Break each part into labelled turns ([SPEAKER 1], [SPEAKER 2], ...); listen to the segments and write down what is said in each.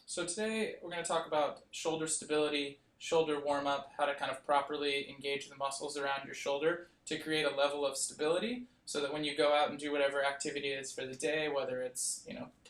[SPEAKER 1] So today we're going to talk about shoulder stability, shoulder warm-up, how to kind of properly engage the muscles around your shoulder to create a level of stability so that when you go out and do whatever activity it is for the day, whether it's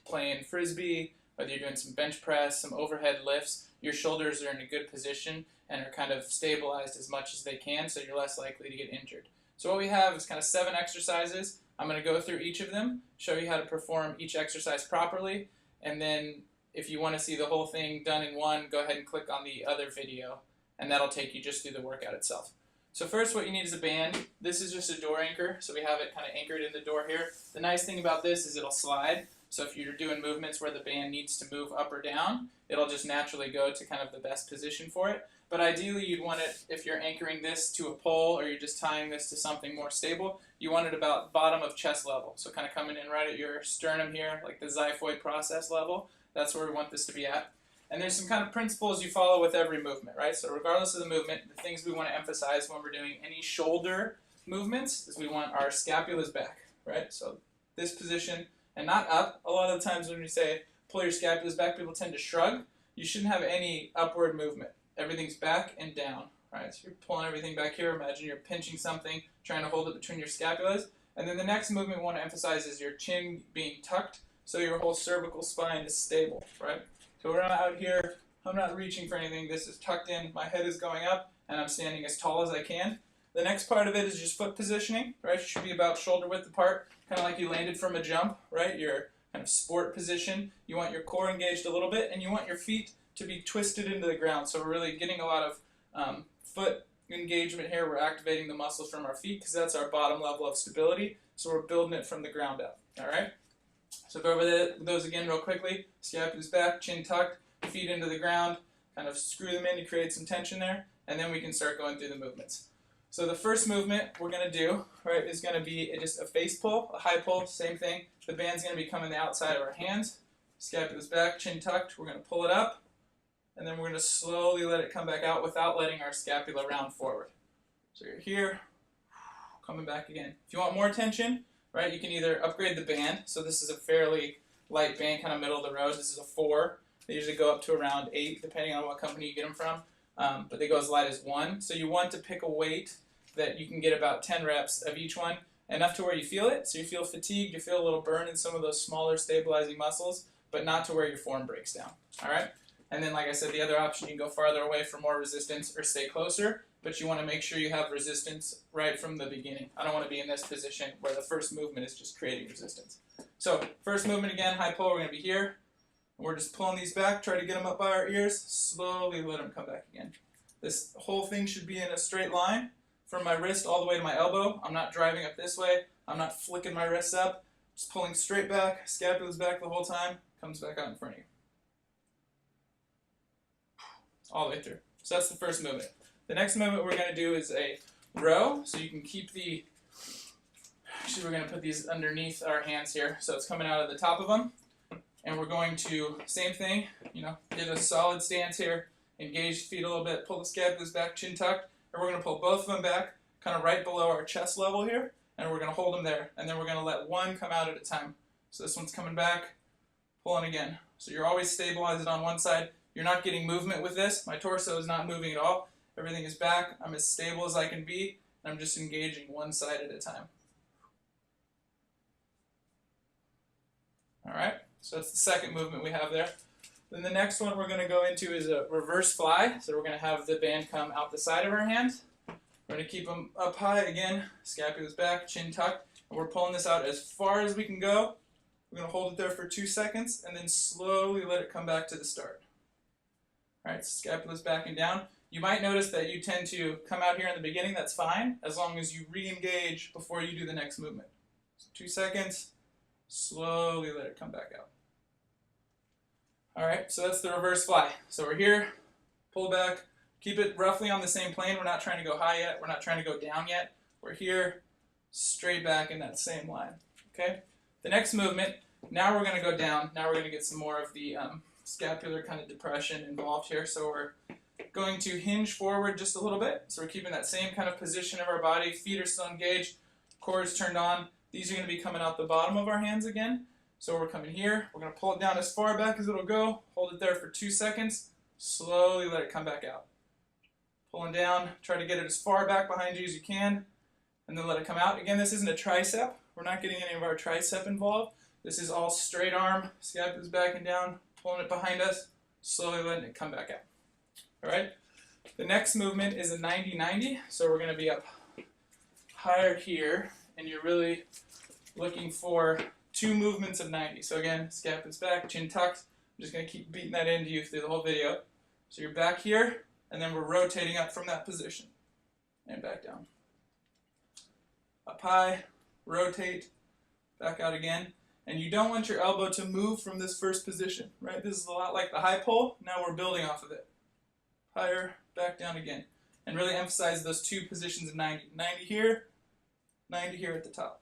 [SPEAKER 1] playing frisbee, whether you're doing some bench press, some overhead lifts, your shoulders are in a good position and are kind of stabilized as much as they can so you're less likely to get injured. So what we have is kind of 7 exercises. I'm going to go through each of them, show you how to perform each exercise properly, and then if you want to see the whole thing done in one, go ahead and click on the other video, and that'll take you just through the workout itself. So first what you need is a band. This is just a door anchor, so we have it kind of anchored in the door here. The nice thing about this is it'll slide, so if you're doing movements where the band needs to move up or down, it'll just naturally go to kind of the best position for it. But ideally you'd want it, if you're anchoring this to a pole or you're just tying this to something more stable, you want it about bottom of chest level. So kind of coming in right at your sternum here, like the xiphoid process level. That's where we want this to be at. And there's some kind of principles you follow with every movement, right? So regardless of the movement, the things we want to emphasize when we're doing any shoulder movements is we want our scapulas back, right? So this position and not up. A lot of the times when we say pull your scapulas back, people tend to shrug. You shouldn't have any upward movement. Everything's back and down, right? So you're pulling everything back here. Imagine you're pinching something, trying to hold it between your scapulas. And then the next movement we want to emphasize is your chin being tucked so your whole cervical spine is stable, right? So we're not out here, I'm not reaching for anything. This is tucked in, my head is going up, and I'm standing as tall as I can. The next part of it is just foot positioning, right? You should be about shoulder width apart, kind of like you landed from a jump, right? Your kind of sport position. You want your core engaged a little bit, and you want your feet to be twisted into the ground. So we're really getting a lot of foot engagement here. We're activating the muscles from our feet because that's our bottom level of stability. So we're building it from the ground up, all right? So go over those again real quickly. Scapulas back, chin tucked, feet into the ground, kind of screw them in to create some tension there, and then we can start going through the movements. So the first movement we're going to do, right, is going to be just a face pull, a high pull, same thing. The band's going to be coming the outside of our hands. Scapulas back, chin tucked, we're going to pull it up, and then we're going to slowly let it come back out without letting our scapula round forward. So you're here, coming back again. If you want more tension, right, you can either upgrade the band. So this is a fairly light band, kind of middle of the road. This is a 4. They usually go up to around 8, depending on what company you get them from. But they go as light as 1. So you want to pick a weight that you can get about 10 reps of each one, enough to where you feel it. So you feel fatigued, you feel a little burn in some of those smaller stabilizing muscles, but not to where your form breaks down. All right? And then, like I said, the other option, you can go farther away for more resistance or stay closer, but you want to make sure you have resistance right from the beginning. I don't want to be in this position where the first movement is just creating resistance. So first movement again, high pull, we're going to be here. We're just pulling these back, try to get them up by our ears, slowly let them come back again. This whole thing should be in a straight line from my wrist all the way to my elbow. I'm not driving up this way. I'm not flicking my wrists up. Just pulling straight back, scapulas back the whole time, comes back out in front of you. All the way through. So that's the first movement. The next movement we're going to do is a row, so you can keep the, actually we're going to put these underneath our hands here, so it's coming out of the top of them, and we're going to, same thing, get a solid stance here, engage the feet a little bit, pull the scapulas back, chin tucked, and we're going to pull both of them back, kind of right below our chest level here, and we're going to hold them there, and then we're going to let one come out at a time. So this one's coming back, pulling again. So you're always stabilized on one side. You're not getting movement with this. My torso is not moving at all. Everything is back. I'm as stable as I can be, and I'm just engaging one side at a time. All right, so that's the second movement we have there. Then the next one we're going to go into is a reverse fly. So we're going to have the band come out the side of our hands. We're going to keep them up high again, scapulas back, chin tucked, and we're pulling this out as far as we can go. We're going to hold it there for 2 seconds, and then slowly let it come back to the start. All right, scapulas back and down. You might notice that you tend to come out here in the beginning. That's fine, as long as you re-engage before you do the next movement. So 2 seconds, slowly let it come back out. All right, so that's the reverse fly. So we're here, pull back, keep it roughly on the same plane. We're not trying to go high yet. We're not trying to go down yet. We're here, straight back in that same line. Okay. The next movement, now we're going to go down. Now we're going to get some more of the scapular kind of depression involved here. So we're going to hinge forward just a little bit. So we're keeping that same kind of position of our body. Feet are still engaged. Core is turned on. These are going to be coming out the bottom of our hands again. So we're coming here, we're going to pull it down as far back as it'll go, hold it there for 2 seconds, slowly let it come back out. Pulling down, try to get it as far back behind you as you can, and then let it come out. Again, this isn't a tricep. We're not getting any of our tricep involved. This is all straight arm, scapula's backing down, pulling it behind us, slowly letting it come back out. All right? The next movement is a 90-90, so we're going to be up higher here, and you're really looking for 2 movements of 90. So again, scapula's back, chin tucked. I'm just going to keep beating that into you through the whole video. So you're back here, and then we're rotating up from that position, and back down. Up high, rotate, back out again. And you don't want your elbow to move from this first position, right? This is a lot like the high pull. Now we're building off of it. Higher, back down again. And really emphasize those 2 positions of 90. 90 here, 90 here at the top.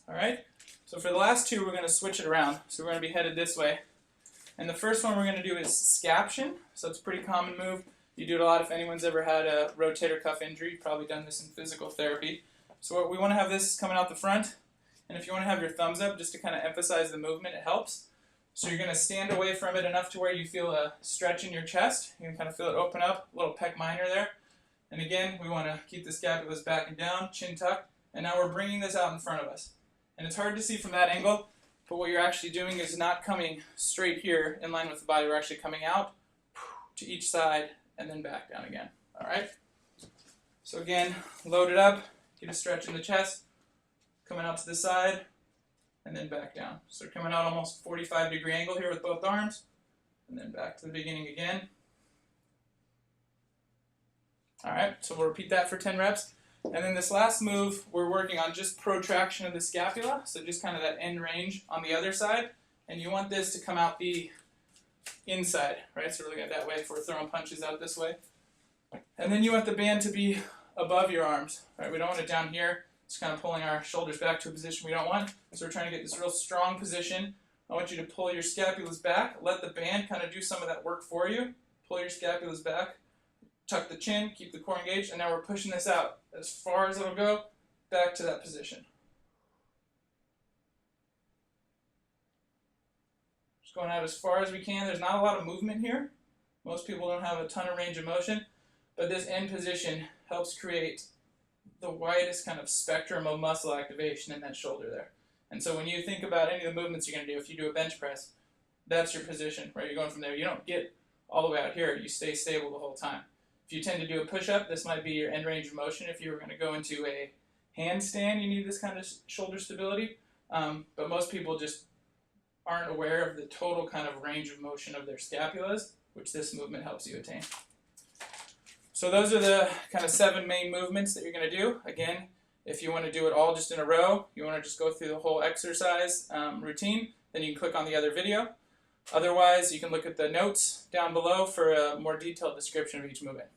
[SPEAKER 1] All right? So for the last 2, we're going to switch it around. So we're going to be headed this way. And the first one we're going to do is scaption. So it's a pretty common move. You do it a lot if anyone's ever had a rotator cuff injury. You've probably done this in physical therapy. So we want to have this coming out the front. And if you want to have your thumbs up just to kind of emphasize the movement, it helps. So you're going to stand away from it enough to where you feel a stretch in your chest. You can kind of feel it open up, a little pec minor there. And again, we want to keep the scapulas back and down, chin tucked. And now we're bringing this out in front of us. And it's hard to see from that angle, but what you're actually doing is not coming straight here in line with the body. We're actually coming out to each side and then back down again. All right? So again, load it up, get a stretch in the chest. Coming out to the side, and then back down. So coming out almost 45-degree angle here with both arms, and then back to the beginning again. All right, so we'll repeat that for 10 reps. And then this last move, we're working on just protraction of the scapula, so just kind of that end range on the other side. And you want this to come out the inside, right? So we're looking at that way if we're throwing punches out this way. And then you want the band to be above your arms, right? We don't want it down here. It's kind of pulling our shoulders back to a position we don't want. So we're trying to get this real strong position. I want you to pull your scapulas back. Let the band kind of do some of that work for you. Pull your scapulas back. Tuck the chin. Keep the core engaged. And now we're pushing this out as far as it'll go back to that position. Just going out as far as we can. There's not a lot of movement here. Most people don't have a ton of range of motion. But this end position helps create the widest kind of spectrum of muscle activation in that shoulder there. And so when you think about any of the movements you're going to do, if you do a bench press, that's your position, right? You're going from there. You don't get all the way out here. You stay stable the whole time. If you tend to do a push-up, this might be your end range of motion. If you were going to go into a handstand, you need this kind of shoulder stability. But most people just aren't aware of the total kind of range of motion of their scapulas, which this movement helps you attain. So those are the kind of 7 main movements that you're going to do. Again, if you want to do it all just in a row, you want to just go through the whole exercise routine, then you can click on the other video. Otherwise, you can look at the notes down below for a more detailed description of each movement.